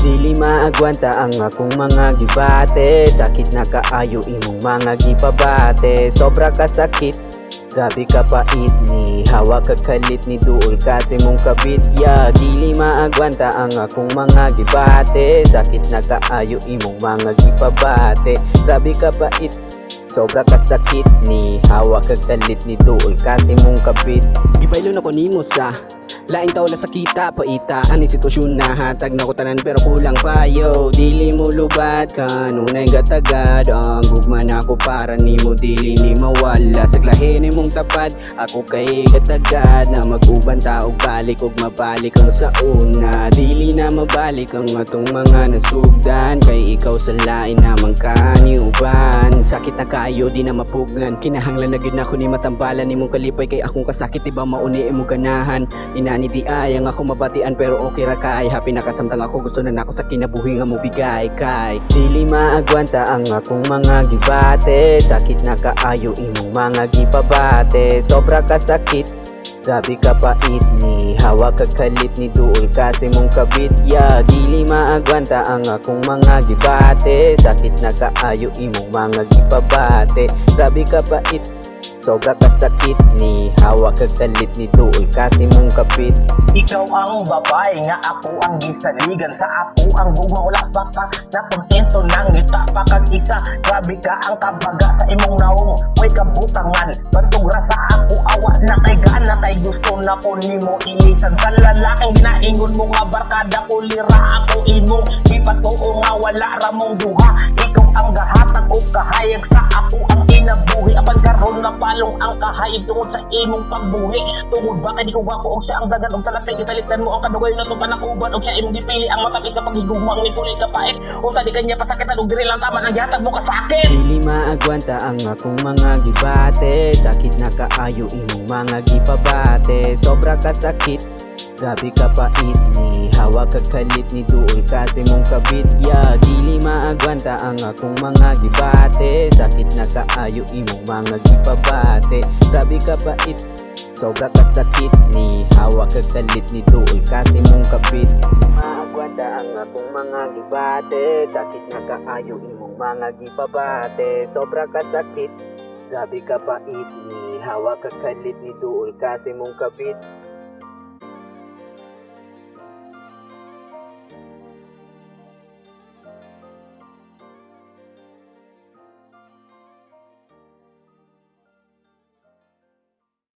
Dili maagwanta ang akong mga gibate, sakit na kaayo imong mga gipabate. Sobra ka sakit, grabe ka pait ni hawa ka kalit ni duol kasi mong kabit. Yeah, dili maagwanta ang akong mga gibate, sakit na kaayo imong mga gipabate. Grabe ka pait, sobra ka sakit ni hawa ka kalit ni duol kasi mong kabit. Gibaylo na ko nimo sa laing tao la sakita paita ani sitwasyon na hatag na ko tanan pero kulang pa yo. Dili mo lubat ka nunay gatagad ang gugma na ko para nimo dili ni mawala sa glahin imong tapad. Ako kay gatagad na mag-uban taog balik ug mabalik ang sa una. Dili na mabalik ang atong mga nasugdan kay ikaw sa lain namang kaniuban. Sakit na kayo di na mapugnan kinahanglan na gyud nako ni matambalan nimong kalipay kay akong kasakit iba mauni imong ganahan. Inani di ay ang ako mabatian pero okay ra kay happy nakasamtang ako gusto na nako sa kinabuhi nga mo bigay kay dili maagwanta ang akong mga gibate, sakit na kaayo imong mga gipabate. Sobra ka sakit, grabe ka pait ni hawa ka kalit ni duol kasi mong kabit. Yeah, dili maagwanta ang akong mga gibate, sakit na kaayo imong mga gipabate. Grabe ka pait, sobra ka sakit ni hawa ka kalit ni duol kasi mong kapit. Ikaw ang babae nga ako ang gisaligan sa ako ang gugma wala pa ka na kontento nang ngita pa kag isa. Grabe ka ang kabaga sa imong naong way kabutangan bantugra sa ako awa na kay gana kay gusto na ko nimo ilisan sa lalaking ginaingon mo nga barkada ko lira ako imong ipatuo nga wala ra mong duha. Ikaw ang gahatag o kahayag sa ako ang inabuhi apan karon na palong ang kahayag tungod sa imong pagbuhi. Tungod ba kay di ko gwapo og siya ang dagan og sa lapay gitalitan mo ang kadugoy na to panakuban og siya imong gipili ang matapis na paghigugma ni puli ka paet o tadi kanya pasakitan og diri lang tama ang gihatag mo kasakit. Dili maagwanta ang akong mga gibate, sakit na kaayo imong mga gipabate. Sobra ka sakit, grabe ka pait ni hawa ka kalit ni duol kasi mong kabit. Yeah, dili maagwanta ang akong mga gibate, sakit na kaayo imong mga gipabate. Grabe ka pait, sobra ka sakit ni hawa ka kalit ni duol kasi mong kabit. Maagwanta ang akong mga gibate, sakit na kaayo imong mga gipabate. Sobra ka sakit, grabe ka pait ni hawa ka kalit ni duol kasi mong kabit.